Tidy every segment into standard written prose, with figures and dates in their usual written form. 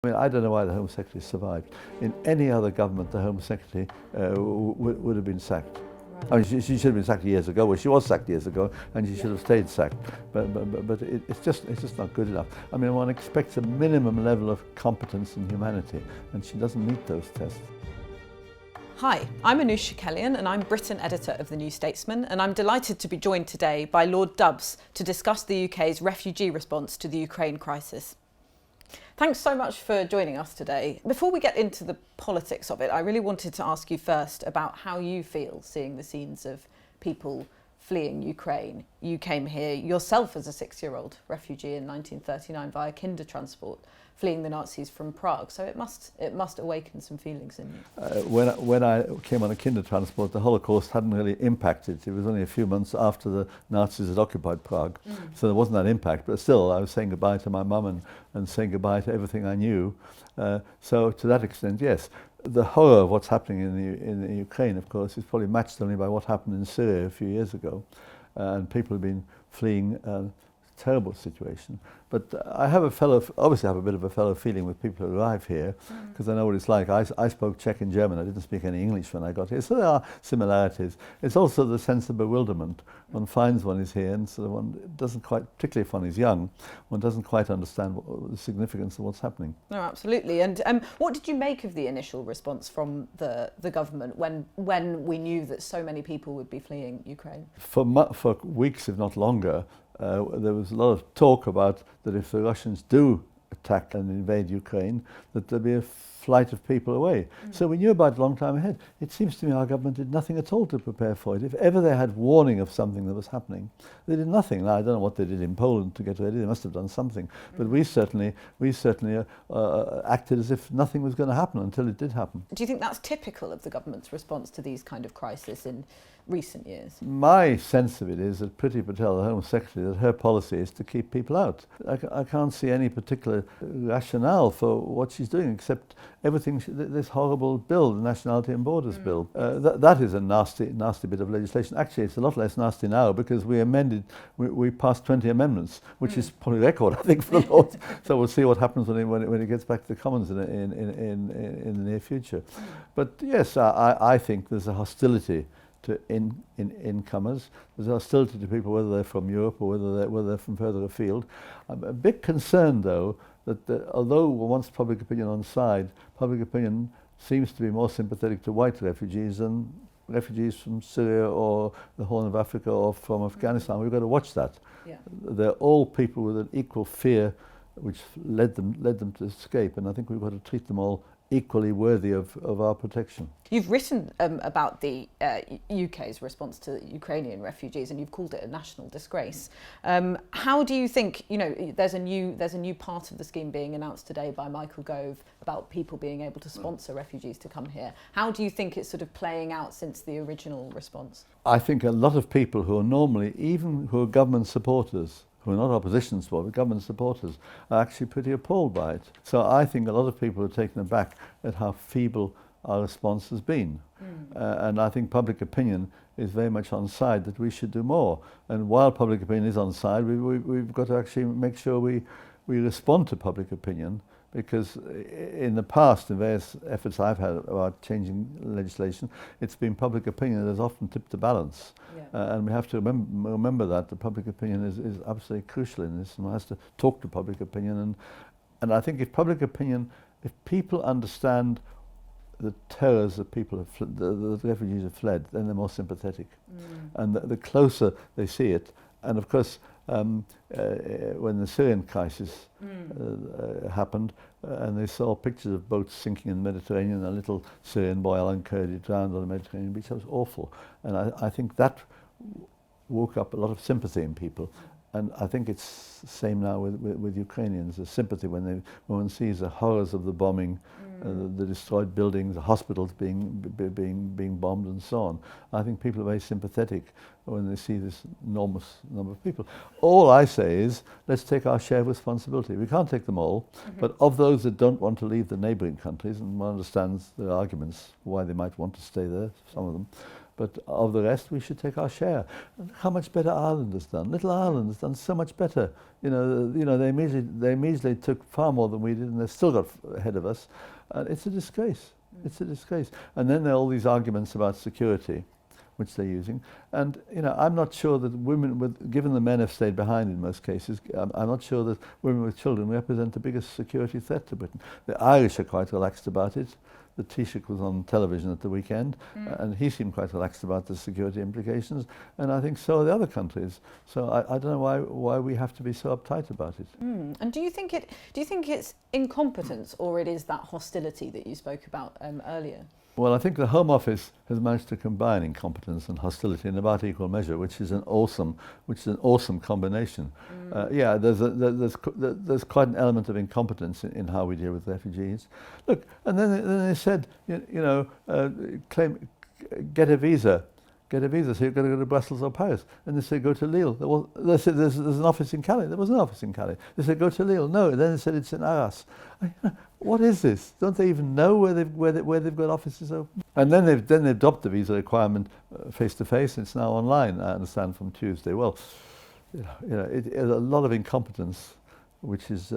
I mean, I don't know why the Home Secretary survived. In any other government, the Home Secretary would have been sacked. Right. I mean, she should have been sacked years ago. Well, she was sacked years ago, and she should have stayed sacked. But it's just not good enough. I mean, one expects a minimum level of competence and humanity, and she doesn't meet those tests. Hi, I'm Anoosh Chakelian and I'm Britain editor of the New Statesman, and I'm delighted to be joined today by Lord Dubs to discuss the UK's refugee response to the Ukraine crisis. Thanks so much for joining us today. Before we get into the politics of it, I really wanted to ask you first about how you feel seeing the scenes of people fleeing Ukraine. You came here yourself as a 6-year-old refugee in 1939 via kinder transport, fleeing the Nazis from Prague. So it must awaken some feelings in you. When I came on a kinder transport, the Holocaust hadn't really impacted. It was only a few months after the Nazis had occupied Prague. So there wasn't that impact. But still, I was saying goodbye to my mum and saying goodbye to everything I knew. So to that extent, yes. The horror of what's happening in the Ukraine, of course, is probably matched only by what happened in Syria a few years ago. And people have been fleeing a terrible situation. But obviously I have a bit of a fellow feeling with people who arrive here, because I know what it's like. I spoke Czech and German. I didn't speak any English when I got here. So there are similarities. It's also the sense of bewilderment. One finds one is here and sort of one doesn't quite, particularly if one is young, one doesn't quite understand the significance of what's happening. No, absolutely. And what did you make of the initial response from the government when we knew that so many people would be fleeing Ukraine? For weeks, if not longer, there was a lot of talk about that if the Russians do attack and invade Ukraine, that there'd be a flight of people away. So we knew about it a long time ahead. It seems to me our government did nothing at all to prepare for it. If ever they had warning of something that was happening, they did nothing. Now, I don't know what they did in Poland to get ready. They must have done something. But we certainly acted as if nothing was going to happen until it did happen. Do you think that's typical of the government's response to these kind of crises in recent years? My sense of it is that Priti Patel, the Home Secretary, that her policy is to keep people out. I can't see any particular rationale for what she's doing, except everything, this horrible bill, the Nationality and Borders Bill. That is a nasty bit of legislation. Actually, it's a lot less nasty now because we passed 20 amendments, which is probably a record, I think, for the Lord. So we'll see what happens when it gets back to the Commons in the near future. But yes, I think there's a hostility to incomers. There's hostility to people, whether they're from Europe or whether they're from further afield. I'm a bit concerned, though, that although one wants public opinion on side, public opinion seems to be more sympathetic to white refugees than refugees from Syria or the Horn of Africa or from Afghanistan. We've got to watch that. Yeah. They're all people with an equal fear which led them to escape, and I think we've got to treat them all equally worthy of our protection. You've written about the UK's response to Ukrainian refugees, and you've called it a national disgrace. How do you think, there's a new part of the scheme being announced today by Michael Gove about people being able to sponsor refugees to come here. How do you think it's sort of playing out since the original response? I think a lot of people who are normally, even who are government supporters, who are not opposition supporters, government supporters, are actually pretty appalled by it. So I think a lot of people are taken aback at how feeble our response has been. And I think public opinion is very much on side that we should do more. And while public opinion is on side, we've got to actually make sure we respond to public opinion, because in the past, in various efforts I've had about changing legislation, it's been public opinion that has often tipped the balance. Yeah. And we have to remember that the public opinion is absolutely crucial in this, and one has to talk to public opinion. And I think if public opinion, if people understand the terrors that people have the refugees have fled, then they're more sympathetic. And the closer they see it, and of course, when the Syrian crisis happened, and they saw pictures of boats sinking in the Mediterranean, a little Syrian boy, Alan Kurdi, drowned on the Mediterranean beach. That was awful. And I think that woke up a lot of sympathy in people. And I think it's the same now with Ukrainians, the sympathy when one sees the horrors of the bombing, the destroyed buildings, the hospitals being bombed and so on. I think people are very sympathetic when they see this enormous number of people. All I say is, let's take our share of responsibility. We can't take them all, but of those that don't want to leave the neighbouring countries, and one understands the arguments why they might want to stay there, some of them, but of the rest we should take our share. How much better Ireland has done. Little Ireland has done so much better. They immediately took far more than we did, and they've still got ahead of us. It's a disgrace. It's a disgrace. And then there are all these arguments about security, which they're using. And I'm not sure that women, given the men have stayed behind in most cases, I'm not sure that women with children represent the biggest security threat to Britain. The Irish are quite relaxed about it. The Taoiseach was on television at the weekend, and he seemed quite relaxed about the security implications, and I think so are the other countries. So I don't know why we have to be so uptight about it. And do you think it's incompetence, or it is that hostility that you spoke about earlier? Well, I think the Home Office has managed to combine incompetence and hostility in about equal measure, which is an awesome combination. Yeah, there's quite an element of incompetence in how we deal with refugees. Look, and then they said, get a visa. So you've got to go to Brussels or Paris. And they said, go to Lille. They said, there's an office in Calais. There was no office in Calais. They said, go to Lille. No. Then they said, it's in Arras. What is this? Don't they even know where they've got offices open? And then they've dropped the visa requirement face to face. It's now online, I understand, from Tuesday. Well, it's a lot of incompetence, which is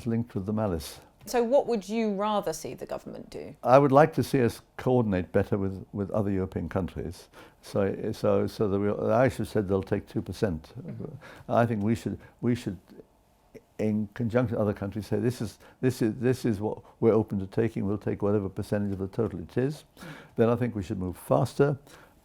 linked with the malice. So what would you rather see the government do? I would like to see us coordinate better with other European countries. So the Irish have said they'll take 2%. I think we should, in conjunction with other countries, say this is what we're open to taking. We'll take whatever percentage of the total it is. Then I think we should move faster,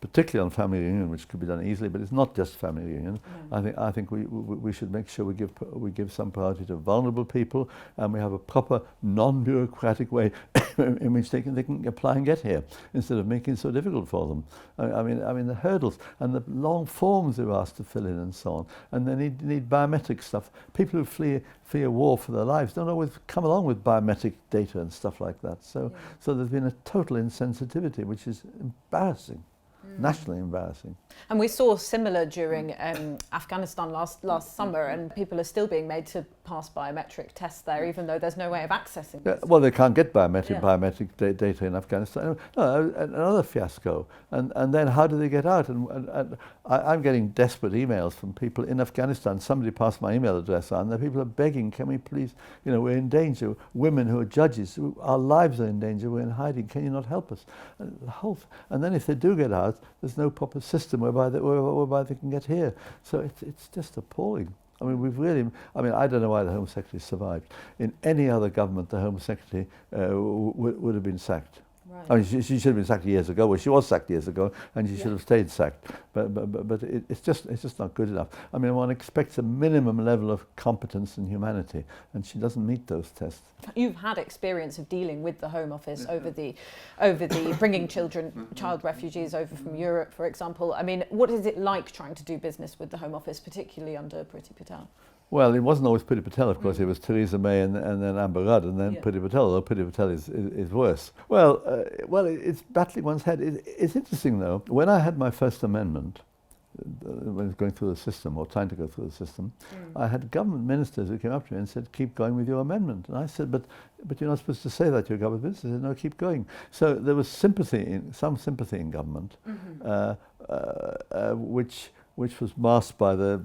particularly on family reunion, which could be done easily, but it's not just family reunion. No. I think we should make sure we give some priority to vulnerable people, and we have a proper non-bureaucratic way in which they can apply and get here, instead of making it so difficult for them. I mean the hurdles and the long forms they're asked to fill in and so on, and they need biometric stuff. People who flee a war for their lives don't always come along with biometric data and stuff like that. So there's been a total insensitivity, which is embarrassing. Nationally embarrassing. And we saw similar during Afghanistan last summer, and people are still being made to pass biometric tests there, even though there's no way of accessing it. Well, they can't get biometric data in Afghanistan. No, another fiasco. And then how do they get out? And I'm getting desperate emails from people in Afghanistan. Somebody passed my email address on. The people are begging, can we please, we're in danger. Women who are judges, our lives are in danger, we're in hiding, can you not help us? And then if they do get out, there's no proper system whereby they can get here. So it's just appalling. I mean, I don't know why the Home Secretary survived. In any other government, the Home Secretary would have been sacked. Right. I mean, she should have been sacked years ago. Well, she was sacked years ago, and she should have stayed sacked. But it's just not good enough. I mean, one expects a minimum level of competence and humanity, and she doesn't meet those tests. You've had experience of dealing with the Home Office over the bringing child refugees over from Europe, for example. I mean, what is it like trying to do business with the Home Office, particularly under Priti Patel? Well, it wasn't always Priti Patel, of course. It was Theresa May and then Amber Rudd, and then Priti Patel, although Priti Patel is worse. Well, it's battling one's head. It's interesting, though. When I had my First Amendment, when I was going through the system, or trying to go through the system, I had government ministers who came up to me and said, keep going with your amendment. And I said, but you're not supposed to say that to your government minister. They said, no, keep going. So there was some sympathy in government, which was masked by the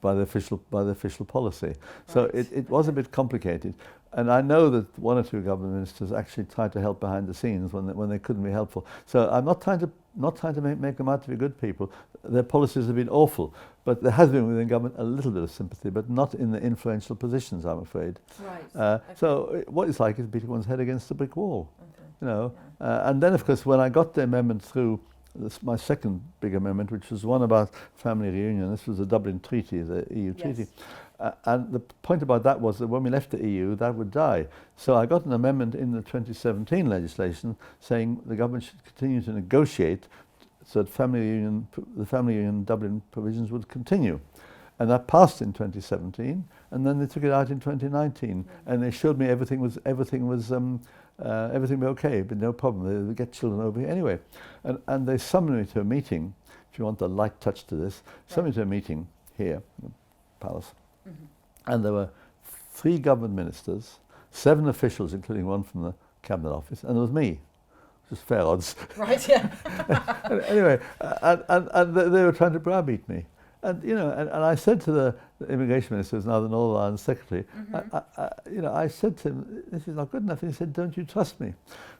official policy. So it was a bit complicated. And I know that one or two government ministers actually tried to help behind the scenes when they couldn't be helpful. So I'm not trying to make them out to be good people. Their policies have been awful, but there has been within government a little bit of sympathy, but not in the influential positions, I'm afraid. Right. So what it's like is beating one's head against a brick wall. Okay. And then, of course, when I got the amendment through, my second big amendment, which was one about family reunion. This was the Dublin Treaty, the EU treaty. And the point about that was that when we left the EU, that would die. So I got an amendment in the 2017 legislation saying the government should continue to negotiate so that the family union Dublin provisions would continue. And that passed in 2017, and then they took it out in 2019, and they showed me everything was okay, but no problem. They would get children over here anyway. And they summoned me to a meeting, if you want a light touch to this, summoned me to a meeting here in the palace. And there were 3 government ministers, 7 officials, including one from the Cabinet Office, and there was me. just fair odds. Right, yeah. Anyway, and they were trying to browbeat me. And, you know, and I said to the immigration minister, who's now the Northern Ireland secretary, I said to him, this is not good enough. And he said, don't you trust me?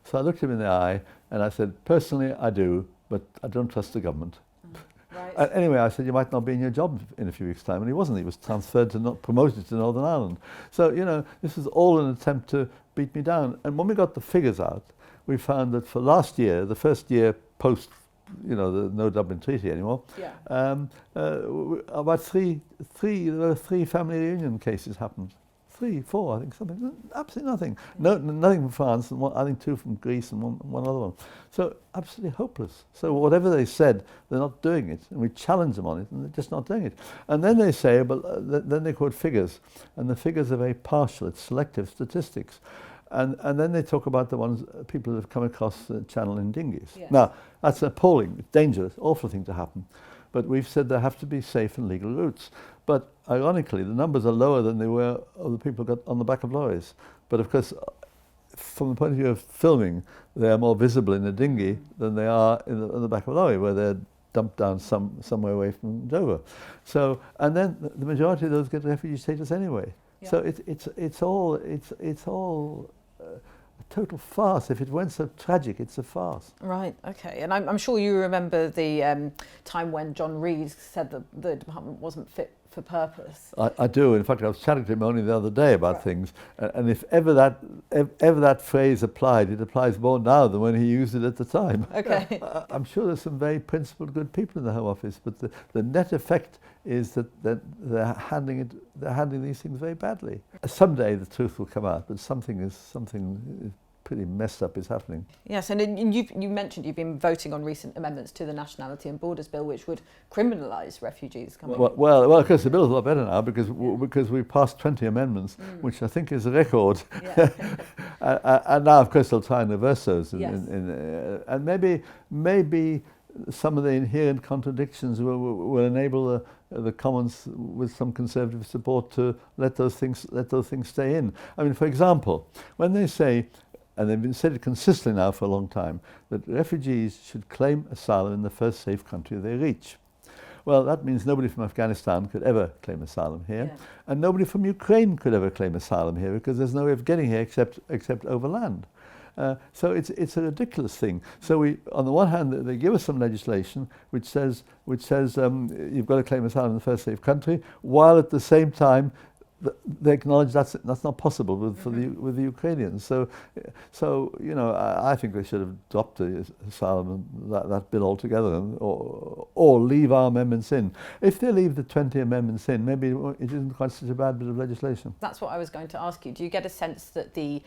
So I looked him in the eye and I said, personally, I do, but I don't trust the government. Right. Anyway, I said, you might not be in your job in a few weeks' time. And he wasn't. He was transferred to, promoted to Northern Ireland. So, you know, this was all an attempt to beat me down. And when we got the figures out, we found that for last year, the first year post, you know, the no Dublin Treaty anymore, about three family reunion cases happened. 3, 4, I think, something, absolutely nothing. No, nothing from France, and I think 2 from Greece and one other one. So absolutely hopeless. So whatever they said, they're not doing it, and we challenge them on it, and they're just not doing it. And then they say, but then they quote figures, and the figures are very partial. It's selective statistics. And then they talk about the ones people that have come across the channel in dinghies. Yes. Now, that's appalling, dangerous, awful thing to happen. But we've said there have to be safe and legal routes. But ironically, the numbers are lower than they were of the people got on the back of lorries. But of course, from the point of view of filming, they are more visible in a dinghy than they are in the back of a lorry, where they're dumped down somewhere away from Dover. So, and then the majority of those get refugee status anyway. Yeah. So it's all a total farce. If it weren't so tragic, it's a farce. Right, okay. And I'm sure you remember the time when John Reid said that the department wasn't fit for purpose. I do. In fact, I was chatting to him only the other day about things. And if ever that phrase applied, it applies more now than when he used it at the time. Okay. I'm sure there's some very principled, good people in the Home Office, but the net effect is that they're handling these things very badly. Someday the truth will come out, but something pretty messed up is happening. Yes, and you mentioned you've been voting on recent amendments to the Nationality and Borders Bill, which would criminalise refugees coming in. Well, of course, the bill's a lot better now because we passed 20 amendments, which I think is a record. Yeah. And now, of course, they'll try and reverse those. And maybe some of the inherent contradictions will enable the Commons, with some Conservative support, to let those things stay in. I mean, for example, when they say, and they've been said it consistently now for a long time, that refugees should claim asylum in the first safe country they reach. Well, that means nobody from Afghanistan could ever claim asylum here, and nobody from Ukraine could ever claim asylum here, because there's no way of getting here except overland. So it's a ridiculous thing. So on the one hand, they give us some legislation which says you've got to claim asylum in the first safe country, while at the same time they acknowledge that's not possible with the Ukrainians. So you know, I think they should have dropped the asylum that bill altogether, or leave our amendments in. If they leave the 20 amendments in, maybe it isn't quite such a bad bit of legislation. That's what I was going to ask you. Do you get a sense that the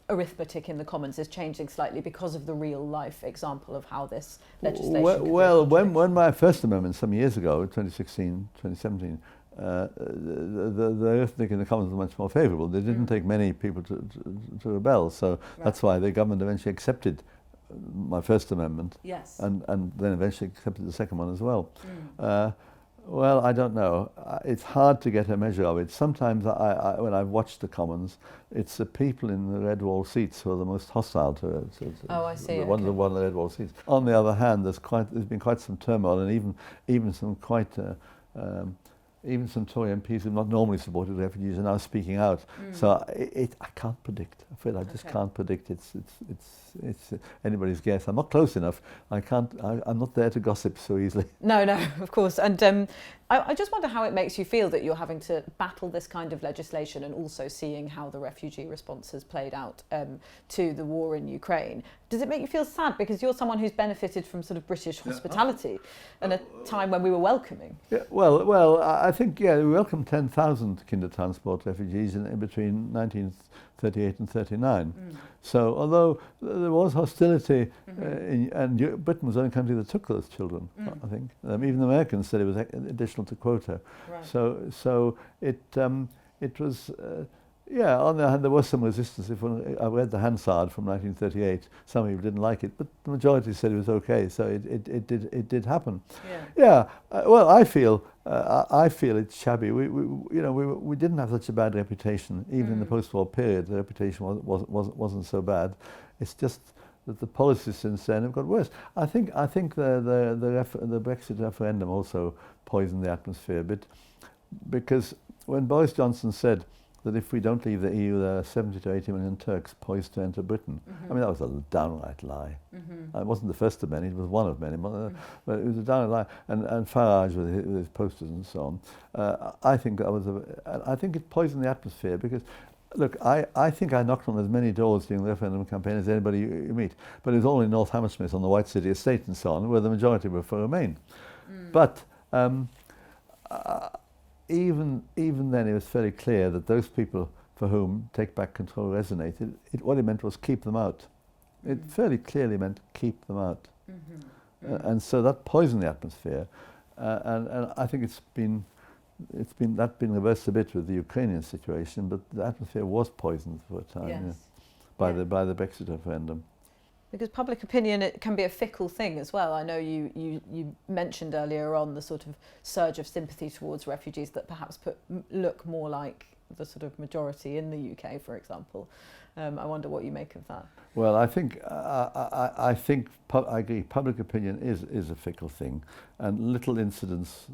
arithmetic in the Commons is changing slightly because of the real life example of how this legislation? Well, when my first amendment some years ago, 2016, 2017. The arithmetic in the Commons was much more favourable. They didn't take many people to rebel, so that's why the government eventually accepted my first amendment, and then eventually accepted the second one as well. Well, I don't know. It's hard to get a measure of it. Sometimes when I've watched the Commons, it's the people in the red wall seats who are the most hostile to it. Oh, I see. One of the red wall seats. On the other hand, there's been quite some turmoil, and even some quite even some Tory MPs who have not normally supported refugees are now speaking out. So I can't predict. I'm afraid I just can't predict. It's anybody's guess. I'm not close enough. I'm not there to gossip so easily. No, of course. And I just wonder how it makes you feel that you're having to battle this kind of legislation and also seeing how the refugee response has played out to the war in Ukraine. Does it make you feel sad, because you're someone who's benefited from sort of British hospitality in a time when we were welcoming? Yeah, well, I think we welcomed 10,000 Kindertransport refugees in between 1938 and 39. So although there was hostility, and Britain was the only country that took those children, I think. Even the Americans said it was additional to quota. Right. So it was. On the other hand, there was some resistance. I read the Hansard from 1938. Some people didn't like it, but the majority said it was okay. So it did happen. Well, I feel it's shabby. We didn't have such a bad reputation, even in the post-war period. The reputation wasn't so bad. It's just that the policies since then have got worse. I think the Brexit referendum also poisoned the atmosphere a bit, because when Boris Johnson said that if we don't leave the EU, there are 70 to 80 million Turks poised to enter Britain. I mean, that was a downright lie. It wasn't the first of many, it was one of many, but it was a downright lie. And Farage with his posters and so on. I think it poisoned the atmosphere, because, look, I think I knocked on as many doors during the referendum campaign as anybody you meet, but it was all in North Hammersmith on the White City estate and so on, where the majority were for Remain. But even then, it was fairly clear that those people for whom Take Back Control resonated, what it meant was keep them out. It fairly clearly meant keep them out. And so that poisoned the atmosphere. And I think that's been reversed a bit with the Ukrainian situation, but the atmosphere was poisoned for a time by the Brexit referendum. Because public opinion, it can be a fickle thing as well. I know you mentioned earlier on the sort of surge of sympathy towards refugees that perhaps look more like the sort of majority in the UK, for example. I wonder what you make of that. Well, I think I agree. Public opinion is a fickle thing, and little incidents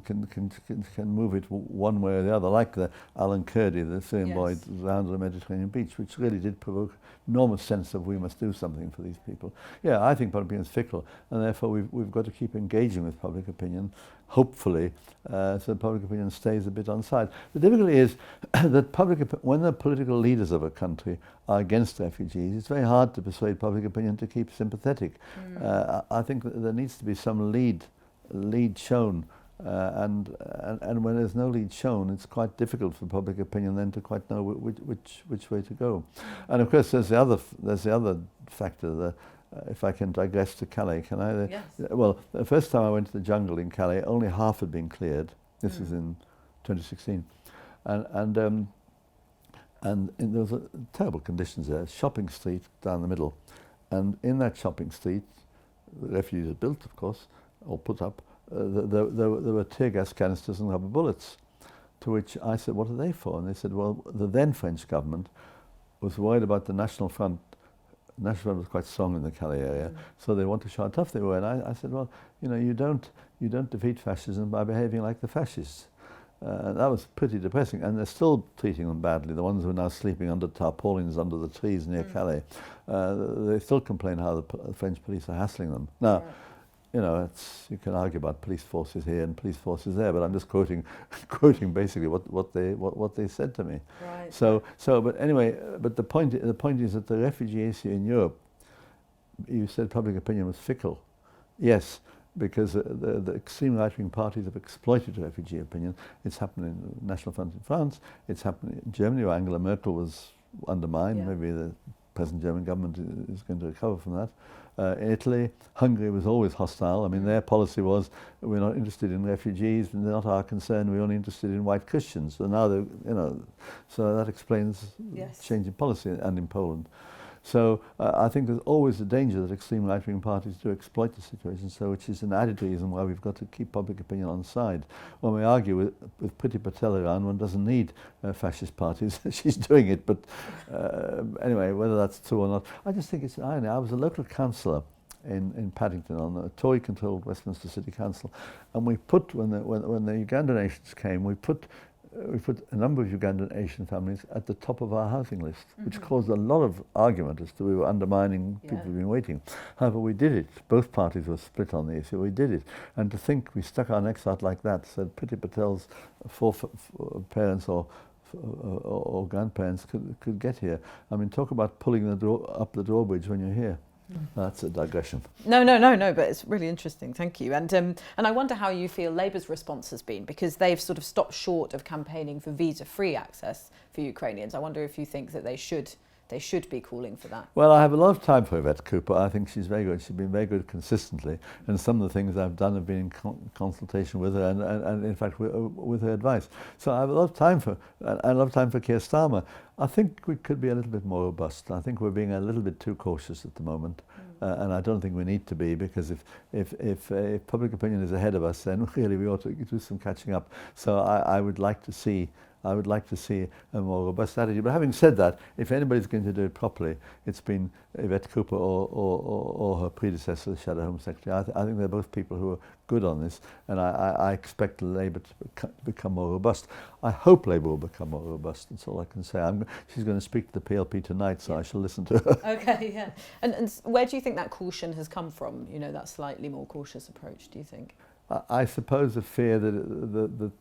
can move it one way or the other. Like the Alan Kurdi, the Syrian boy around the Mediterranean beach, which really did provoke enormous sense of we must do something for these people. Yeah, I think public opinion is fickle, and therefore we've got to keep engaging with public opinion, hopefully, so public opinion stays a bit on side. The difficulty is that when the political leaders of a country are against refugees, it's very hard to persuade public opinion to keep sympathetic. I think that there needs to be some lead shown, and when there's no lead shown, it's quite difficult for public opinion then to quite know which way to go. And of course, there's the other factor. If I can digress to Calais, can I? Yes. Well, the first time I went to the jungle in Calais, only half had been cleared. This was in 2016, and there was terrible conditions there. Shopping street down the middle, and in that shopping street, the refugees had built, of course, or put up. There were tear gas canisters and rubber bullets. To which I said, "What are they for?" And they said, "Well, the then French government was worried about the National Front. The National Front was quite strong in the Calais area, so they want to show how tough they were." And I said, "Well, you don't defeat fascism by behaving like the fascists." That was pretty depressing, and they're still treating them badly. The ones who are now sleeping under tarpaulins under the trees near Calais, they still complain how the French police are hassling them. Now, you can argue about police forces here and police forces there, but I'm just quoting basically what they said to me. Right. But anyway, but the point is that the refugee issue in Europe, you said public opinion was fickle. Yes, because the extreme right-wing parties have exploited refugee opinion. It's happened in the National Front in France. It's happened in Germany, where Angela Merkel was undermined. Yeah. Maybe the present German government is going to recover from that. In Italy, Hungary was always hostile. I mean, their policy was, we're not interested in refugees, and they're not our concern. We're only interested in white Christians. So now, so that explains change in policy, and in Poland. So I think there's always a danger that extreme right-wing parties do exploit the situation, so which is an added reason why we've got to keep public opinion on side. When we argue with Priti Patel around, one doesn't need fascist parties. She's doing it, but anyway, whether that's true or not, I just think it's an irony. I was a local councillor in Paddington on a Tory-controlled Westminster City Council, and we put, when the Ugandan nations came, we put a number of Ugandan Asian families at the top of our housing list, which caused a lot of argument as to we were undermining people who've been waiting. However, we did it. Both parties were split on the issue. We did it. And to think we stuck our necks out like that, so Priti Patel's four parents or grandparents could get here. I mean, talk about pulling up the drawbridge when you're here. That's a digression. No, but it's really interesting, thank you. And I wonder how you feel Labour's response has been, because they've sort of stopped short of campaigning for visa-free access for Ukrainians. I wonder if you think that they should be calling for that. Well, I have a lot of time for Yvette Cooper. I think she's very good. She's been very good consistently, and some of the things I've done have been in consultation with her, and in fact with her advice. So I have a lot of time for Keir Starmer. I think we could be a little bit more robust. I think we're being a little bit too cautious at the moment, and I don't think we need to be, because if public opinion is ahead of us, then really we ought to do some catching up. So I would like to see I would like to see a more robust attitude. But having said that, if anybody's going to do it properly, it's been Yvette Cooper or her predecessor, the Shadow Home Secretary. I think they're both people who are good on this, and I expect Labour to become more robust. I hope Labour will become more robust. That's all I can say. She's going to speak to the PLP tonight, so I shall listen to her. Okay, yeah. And where do you think that caution has come from? You know, that slightly more cautious approach, do you think? I suppose the fear that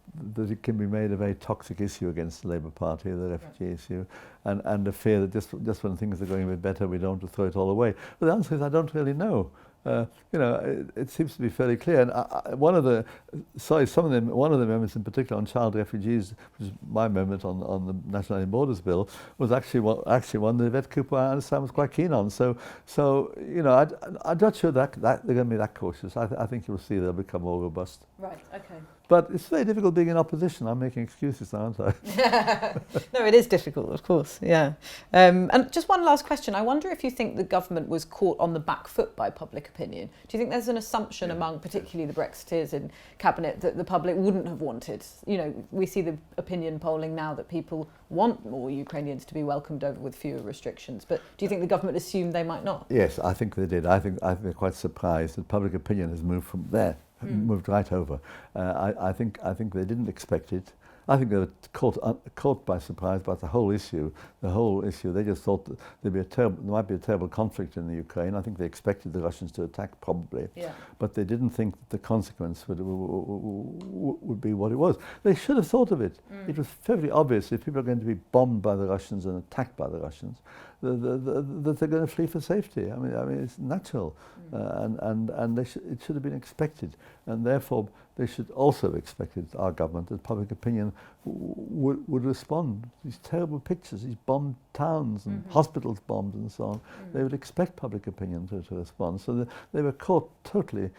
it can be made a very toxic issue against the Labour Party, the refugee issue, and the fear that just when things are going a bit better, we don't have to throw it all away. But the answer is I don't really know. It seems to be fairly clear. And one of the amendments in particular on child refugees, which is my amendment on the National Alien Borders Bill, was actually one that Yvette Cooper, I understand, was quite keen on. So I'm not sure that they're going to be that cautious. I think you'll see they'll become more robust. Right. Okay. But it's very difficult being in opposition. I'm making excuses now, aren't I? No, it is difficult, of course, yeah. And just one last question. I wonder if you think the government was caught on the back foot by public opinion. Do you think there's an assumption among particularly the Brexiteers in Cabinet that the public wouldn't have wanted? You know, we see the opinion polling now that people want more Ukrainians to be welcomed over with fewer restrictions. But do you think the government assumed they might not? Yes, I think they did. I think they're quite surprised that public opinion has moved from there. Moved right over. I think they didn't expect it. I think they were caught by surprise by the whole issue. They just thought that there might be a terrible conflict in the Ukraine. I think they expected the Russians to attack probably, but they didn't think that the consequence would be what it was. They should have thought of it. It was fairly obvious if people are going to be bombed by the Russians and attacked by the Russians, that they're going to flee for safety. I mean, it's natural, and it should have been expected, and therefore they should also have expected, our government, that public opinion would respond. These terrible pictures, these bombed towns and hospitals bombed and so on. They would expect public opinion to respond. So they were caught totally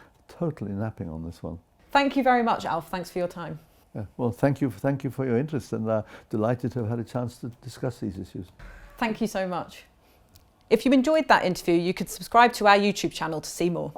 napping on this one. Thank you very much, Alf. Thanks for your time. Yeah. Well, thank you for your interest, and delighted to have had a chance to discuss these issues. Thank you so much. If you enjoyed that interview, you could subscribe to our YouTube channel to see more.